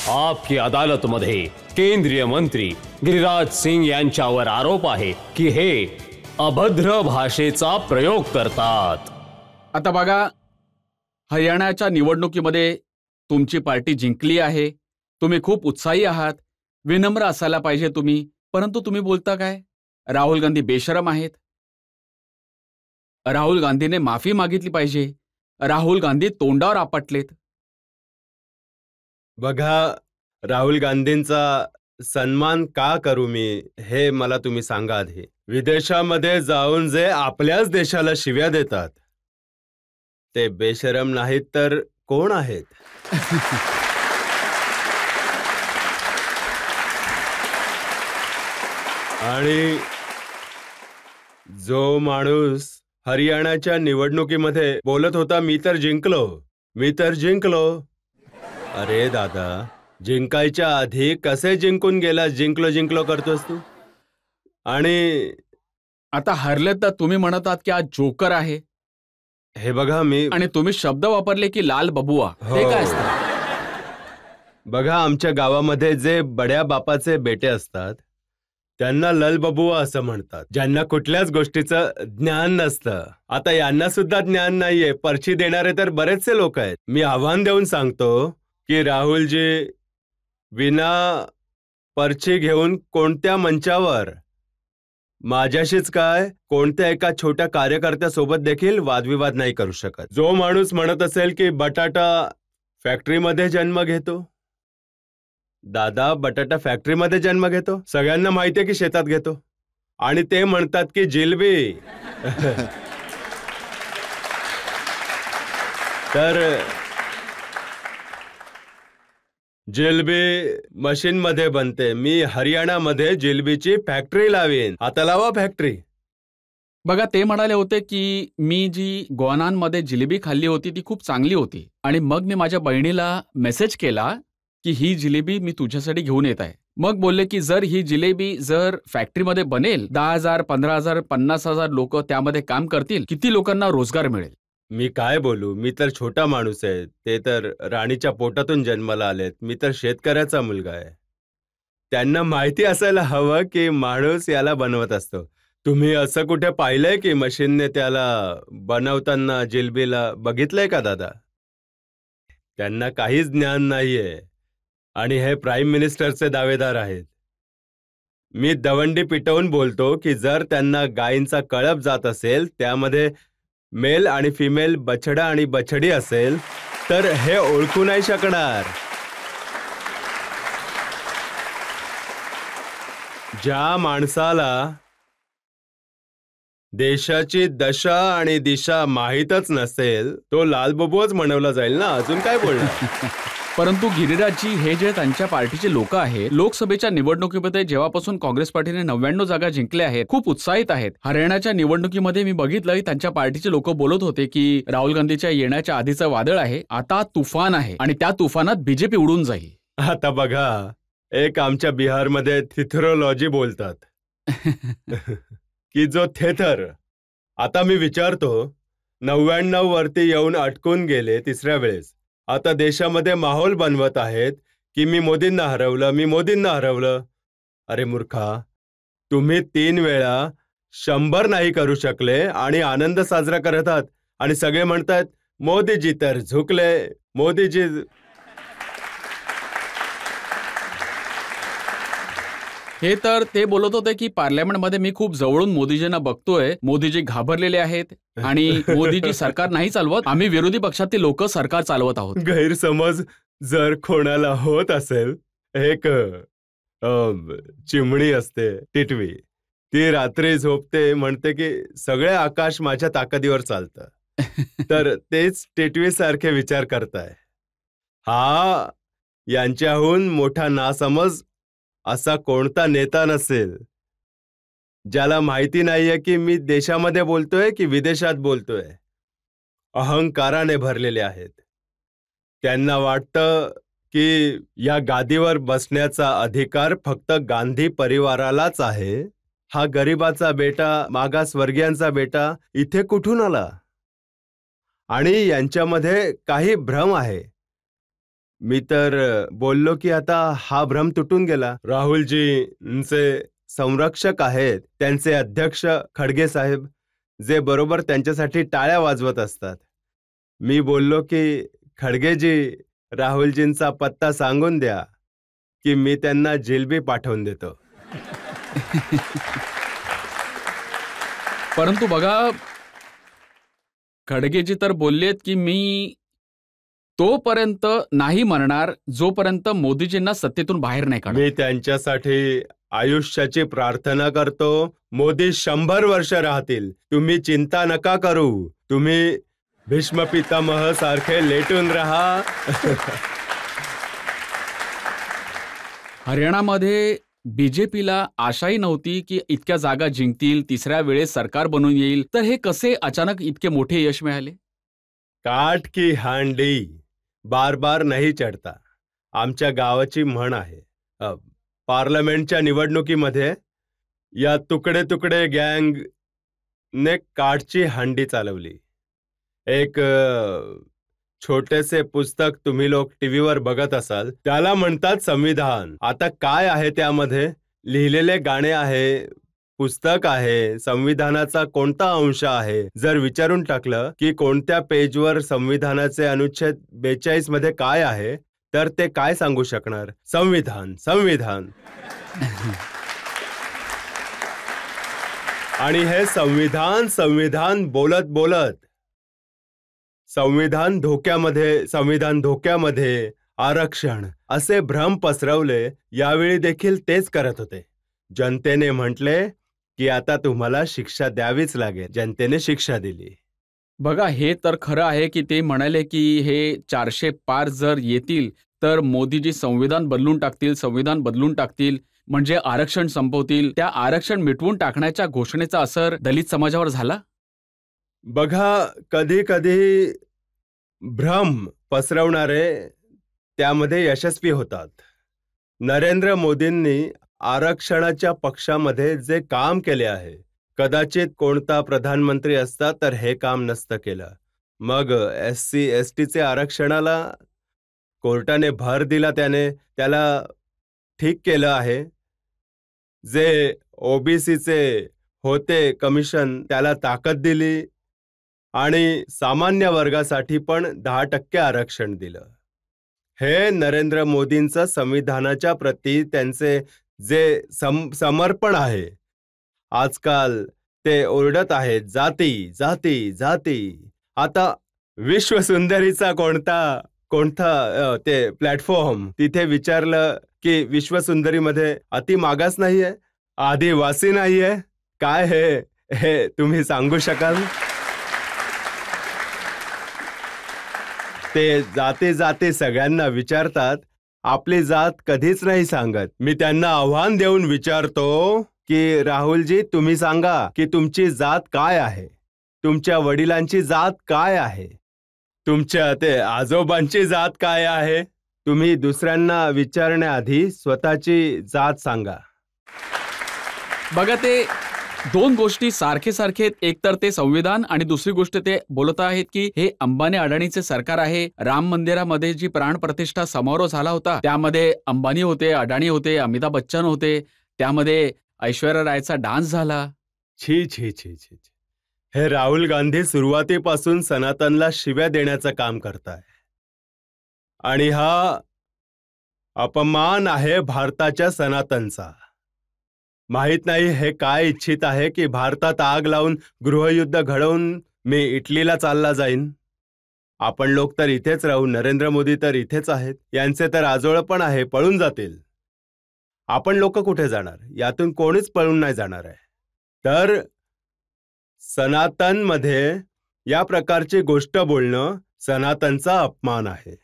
आपकी अदालतमध्ये केंद्रीय मंत्री गिरिराज सिंग यांच्यावर आरोप आहे की हे अभद्र भाषेचा प्रयोग करतात। आता बघा, हरियाणाच्या निवडणुकीमध्ये तुमची पार्टी जिंकली आहे, तुम्ही खूप उत्साही आहात, विनम्र असायला पाहिजे तुम्ही, परंतु तुम्ही बोलता काय? राहुल गांधी बेशरम आहेत, राहुल गांधीने माफी मागितली पाहिजे, राहुल गांधी तोंडावर आपटलेत। बघा, राहुल गांधींचा सन्मान का करू मी हे मला तुम्ही सांगा आधी। विदेशामध्ये जाऊन जे आपल्याच देशाला शिव्या देतात ते बेशरम नाहीत तर कोण आहेत? आणि जो माणूस हरियाणाच्या निवडणुकीमध्ये बोलत होता मी तर जिंकलो, अरे दादा, जिंकायच्या आधी कसे जिंकून गेला? जिंकलो करतोस तू। आणि आता हरले तर तुम्ही म्हणतात की आज जोकर आहे, हे बघा मी, आणि तुम्ही शब्द वापरले की लाल बबुआ, ते काय असतं? बघा, आमच्या गावामध्ये जे बड्या बापाचे बेटे असतात त्यांना लल बबुआ असं म्हणतात, ज्यांना कुठल्याच गोष्टीचं ज्ञान नसतं। आता यांना सुद्धा ज्ञान नाहीये, पर्ची देणारे तर बरेचसे लोक आहेत। मी आव्हान देऊन सांगतो की राहुलजी विना पर्ची घेऊन कोणत्या मंचावर, माझ्याशीच काय कोणत्या एका छोट्या कार्यकर्त्यासोबत देखील वादविवाद नाही करू शकत। जो माणूस म्हणत असेल की बटाटा फॅक्टरीमध्ये जन्म घेतो, दादा, बटाटा फॅक्टरीमध्ये जन्म घेतो, सगळ्यांना माहितीये की शेतात घेतो, आणि ते म्हणतात की जिलबी तर जिलबी मशीन मध्ये बनते, मी हरियाणामध्ये जिलबीची फॅक्टरी लावीन, आता लावा फॅक्टरी। बघा, ते म्हणाले होते की मी जी गोवानांमध्ये जिलेबी खाल्ली होती ती खूप चांगली होती, आणि मग मी माझ्या बहिणीला मेसेज केला की ही जिलेबी मी तुझ्यासाठी घेऊन येत आहे। मग बोलले की जर ही जिलेबी जर फॅक्टरीमध्ये बनेल, 10,000, 15,000, 50,000 लोक त्यामध्ये काम करतील, किती लोकांना रोजगार मिळेल? मी काय बोलू, मी तर छोटा माणूस आहे, ते तर राणीच्या पोटातून जन्माला आलेत, मी तर शेतकऱ्याचा मुलगा आहे। त्यांना माहिती असायला हवं की माणूस याला बनवत असतो। तुम्ही असं कुठे पाहिलंय की मशीनने त्याला बनवताना जिलबीला बघितलंय का दादा? त्यांना काहीच ज्ञान नाहीये, आणि हे प्राईम मिनिस्टरचे दावेदार आहेत। मी दवंडी पिटवून बोलतो की जर त्यांना गायींचा कळप जात असेल, त्यामध्ये मेल आणि फिमेल, बछडा आणि बछडी असेल, तर हे ओळखू नाही शकणार। ज्या माणसाला देशाची दशा आणि दिशा माहीतच नसेल तो लालबबूच म्हणवला जाईल ना, अजून काय बोलणार? परंतु गिरिराजजी, हे जे त्यांच्या पार्टीचे लोक आहेत, लोकसभेच्या निवडणुकीमध्ये जेव्हापासून काँग्रेस पार्टीने 99 जागा जिंकल्या आहेत, खूप उत्साहित आहेत। हरियाणाच्या निवडणुकीमध्ये मी बघितलं की त्यांच्या पार्टीचे लोक बोलत होते की राहुल गांधीच्या येण्याच्या आधीचं वादळ आहे, आता तुफान आहे, आणि त्या तुफानात बीजेपी उडून जाईल। आता बघा, एक आमच्या बिहारमध्ये थिथरोलॉजी बोलतात की जो थेथर, आता मी विचारतो, 99 वरती येऊन अटकून गेले तिसऱ्या वेळेस, आता देशामध्ये माहोल बनवत आहेत की मी मोदींना हरवलं। अरे मूर्खा, तुम्ही 3 वेळा 100 नाही करू शकले आणि आनंद साजरा करत आहात, आणि सगळे म्हणतात मोदीजी तर झुकले, मोदीजी। हे तर ते बोलत होते की पार्लमेंटमध्ये मी खूप जवळून मोदीजींना बघतोय, मोदीजी घाबरलेले आहेत आणि मोदीजी सरकार नाही चालवत, आम्ही विरोधी पक्षातील लोक सरकार चालवत आहोत। गैरसमज जर कोणाला होत असेल, एक चिमणी असते टिटवी, ती रात्री झोपते, म्हणते की सगळे आकाश माझ्या ताकदीवर चालतं, तर तेच टिटवी सारखे विचार करताय। हा यांच्याहून मोठा नासमज असा कोणता नेता नसेल ज्याला माहिती नाहीये की मी देशामध्ये बोलतोय की विदेशात बोलतोय। अहंकाराने भरलेले आहेत, त्यांना वाटतं की या गादीवर बसण्याचा अधिकार फक्त गांधी परिवारालाच आहे, हा गरिबाचा बेटा, मागासवर्गीयांचा बेटा इथे कुठून आला? आणि यांच्यामध्ये काही भ्रम आहे, मी तर बोललो की आता हा भ्रम तुटून गेला. राहुलजींचे संरक्षक आहेत, त्यांचे अध्यक्ष खडगे साहेब, जे बरोबर त्यांच्यासाठी टाळ्या वाजवत असतात. मी बोललो की खडगेजी, राहुलजींचा पत्ता सांगून द्या की मी त्यांना जिलबी पाठवून देतो. परंतु बघा, खडगेजी तर बोललेत की मी तोपर्यंत नाही म्हणणार जोपर्यंत मोदीजींना सत्तेतून बाहेर नाही काढणार. मी त्यांच्यासाठी आयुष्याची प्रार्थना करतो. मोदी 100 वर्ष राहतील. तुम्ही चिंता नका करू. तुम्ही भीष्म पितामह सारखे लेटून राहा. हरियाणामध्ये बीजेपीला आशाही नव्हती की इतक्या जागा जिंकतील, तिसऱ्या वेळेस सरकार बनून येईल, तर हे कसे अचानक इतके मोठे यश मिळाले? काठ की हांडी बार बार नाही चढता, आमच्या गावाची म्हण आहे. पार्लमेंटच्या निवडणुकीमध्ये या तुकडे तुकडे गँगने काठची हांडी चालवली. एक छोटेसे पुस्तक तुम्ही लोक टीव्हीवर बघत असाल, त्याला म्हणतात संविधान. आता काय आहे त्यामध्ये? लिहिलेले गाणे आहे, पुस्तक आहे, संविधानाचा कोणता अंश आहे. जर विचारून टाकलं की कोणत्या पेजवर संविधानाचे अनुच्छेद 42 मध्ये काय आहे, तर ते काय सांगू शकणार? संविधान, संविधान. आणि हे संविधान संविधान बोलत बोलत संविधान धोक्यामध्ये आरक्षण असे भ्रम पसरवले. यावेळी देखील तेच करत होते. जनतेने म्हटले की आता तुम्हाला शिक्षा द्यावीच लागेल. जनतेने शिक्षा दिली. बघा, हे तर खरं आहे की ते म्हणाले की हे 400 पार जर येतील तर मोदीजी संविधान बदलून टाकतील, म्हणजे आरक्षण संपवतील. त्या आरक्षण मिटवून टाकण्याच्या घोषणेचा असर दलित समाजावर झाला. बघा, कधी कधी भ्रम पसरवणारे त्यामध्ये यशस्वी होतात. नरेंद्र मोदींनी आरक्षणाच्या पक्षामध्ये जे काम केले आहे, कदाचित कोणता प्रधानमंत्री असता तर हे काम नसतं केलं. मग SC STचे आरक्षणाला कोर्टाने भर दिला, त्याला ठीक केलं आहे. जे OBCचे होते कमिशन, त्याला ताकद दिली आणि सामान्य वर्गासाठी पण 10% आरक्षण दिलं. हे नरेंद्र मोदींचं संविधानाच्या प्रती त्यांचे जे समर्पण आहे. आजकाल ते ओरडत आहेत जाती जाती जाती. आता विश्वसुंदरीचा कोणता ते प्लॅटफॉर्म, तिथे विचारलं की विश्वसुंदरीमध्ये अति मागास नाहीये, आदिवासी नाहीये, काय हे तुम्ही सांगू शकाल? ते जाती जाती सगळ्यांना विचारतात, आपली जात कधीच नाही सांगत. मी त्यांना आव्हान देऊन विचारतो की राहुलजी, तुम्ही सांगा की तुमची जात काय आहे, तुमच्या वडिलांची जात काय आहे, तुमच्या ते आजोबांची जात काय आहे. तुम्ही दुसऱ्यांना विचारण्याआधी स्वतःची जात सांगा. बघा, ते दोन गोष्टी सारखे आहेत. एक तर ते संविधान आणि दुसरी गोष्ट ते बोलत आहेत की हे अंबानी अडाणीचे सरकार आहे. राम मंदिरामध्ये जी प्राणप्रतिष्ठा समारोह झाला होता, त्यामध्ये अंबानी होते, अडाणी होते, अमिताभ बच्चन होते, त्यामध्ये ऐश्वर्या रायचा डान्स झाला. छी छी छी छी. हे राहुल गांधी सुरुवातीपासून सनातनला शिव्या देण्याचं काम करताय आणि हा अपमान आहे भारताच्या सनातनचा. माहित नाही हे काय इच्छित आहे की भारतात आग लावून गृहयुद्ध घडवून मी इटलीला चालला जाईन. आपण लोक तर इथेच राहू, नरेंद्र मोदी तर इथेच आहेत, यांचे तर आजोळ पण आहे, पळून जातील. आपण लोक कुठे जाणार? यातून कोणीच पळून नाही जाणार आहे. तर सनातनमध्ये या प्रकारची गोष्ट बोलणं सनातनचा अपमान आहे.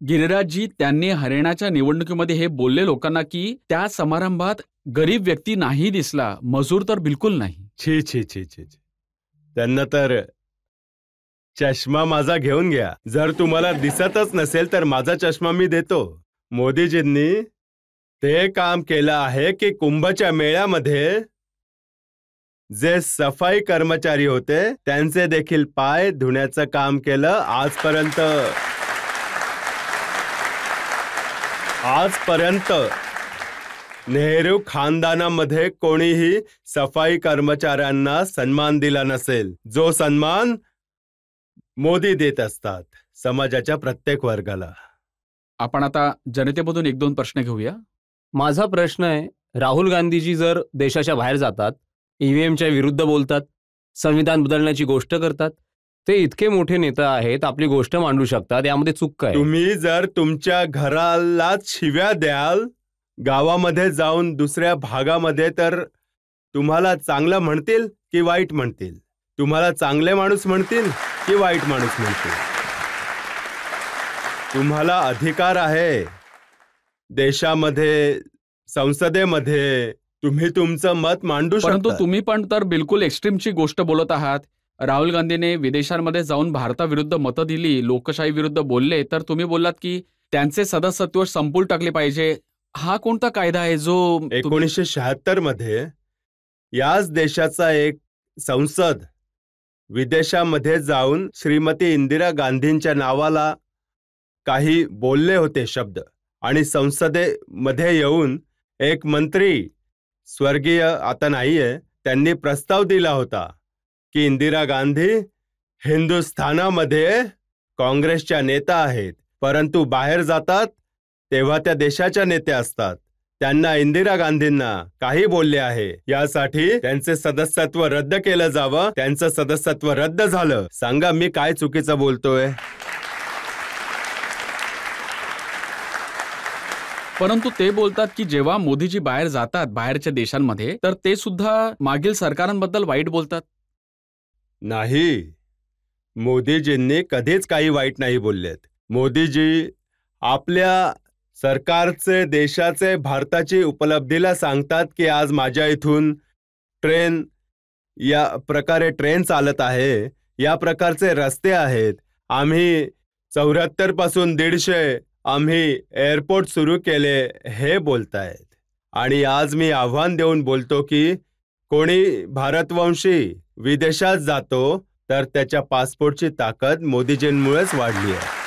गिरिराजजी, त्यांनी हरियाणाच्या निवडणुकीमध्ये हे बोलले लोकांना की त्या समारंभात गरीब व्यक्ती नाही दिसला, मजूर तर बिलकुल नाही. छी छी छी छी. त्यांना तर चष्मा माझा घेऊन घ्या. जर तुम्हाला दिसतच नसेल तर माझा चष्मा मी देतो. मोदीजींनी ते काम केलं आहे की कुंभच्या मेळ्यामध्ये जे सफाई कर्मचारी होते त्यांचे देखील पाय धुण्याचं काम केलं. आजपर्यंत आजपर्यंत नेहरू खानदानामध्ये कोणीही सफाई कर्मचाऱ्यांना सन्मान दिला नसेल, जो सन्मान मोदी देत असतात समाजाच्या प्रत्येक वर्गाला. आपण आता जनतेमधून 1-2 प्रश्न घेऊया. माझा प्रश्न आहे, राहुल गांधीजी जर देशाच्या बाहेर जातात, ईव्हीएमच्या विरुद्ध बोलतात, संविधान बदलण्याची गोष्ट करतात, ते इतके मोठे नेता आहेत, आपली गोष्ट मांडू शकतात, यामध्ये चूक काय? तुम्ही जर तुमच्या घराला शिव्या द्याल गावामध्ये जाऊन दुसऱ्या भागामध्ये, तर तुम्हाला चांगलं म्हणतील की वाईट म्हणतील? तुम्हाला चांगले माणूस म्हणतील की वाईट माणूस म्हणतील? तुम्हाला अधिकार आहे देशामध्ये, संसदेमध्ये तुम्ही तुमचं मत मांडू परंतु शकता. तुम्ही पण तर बिलकुल एक्स्ट्रीमची गोष्ट बोलत आहात. राहुल गांधीने विदेशांमध्ये जाऊन भारताविरुद्ध मतं दिली, लोकशाही विरुद्ध बोलले, तर तुम्ही बोललात की त्यांचे सदस्यत्व संपवून टाकले पाहिजे. हा कोणता कायदा आहे जो 1976 मध्ये याच देशाचा एक संसद विदेशामध्ये जाऊन श्रीमती इंदिरा गांधींच्या नावाला काही बोलले होते शब्द, आणि संसदेमध्ये येऊन एक मंत्री, स्वर्गीय आता नाहीये, त्यांनी प्रस्ताव दिला होता की इंदिरा गांधी हिंदुस्थानामध्ये काँग्रेसच्या नेता आहेत, परंतु बाहेर जातात तेव्हा त्या देशाच्या नेत्या असतात. त्यांना इंदिरा गांधींना काही बोलले आहे यासाठी त्यांचे सदस्यत्व रद्द केलं जावं. त्यांचं सदस्यत्व रद्द झालं. सांगा मी काय चुकीचं बोलतोय? परंतु ते बोलतात की जेव्हा मोदीजी बाहेर जातात बाहेरच्या देशांमध्ये, तर ते सुद्धा मागील सरकारांबद्दल वाईट बोलतात. नाही, मोदीजींनी कधीच काही वाईट नाही बोललेत. मोदीजी आपल्या सरकारचे, देशाचे, भारताची उपलब्धीला सांगतात की आज माझ्या इथून ट्रेन, या प्रकारे ट्रेन चालत आहे, या प्रकारचे रस्ते आहेत, आम्ही 74 पासून 150 आम्ही एअरपोर्ट सुरू केले, हे बोलतायत. आणि आज मी आव्हान देऊन बोलतो की कोणी भारतवंशी विदेशात जातो तर त्याच्या पासपोर्टची ताकद मोदीजींमुळेच वाढली आहे.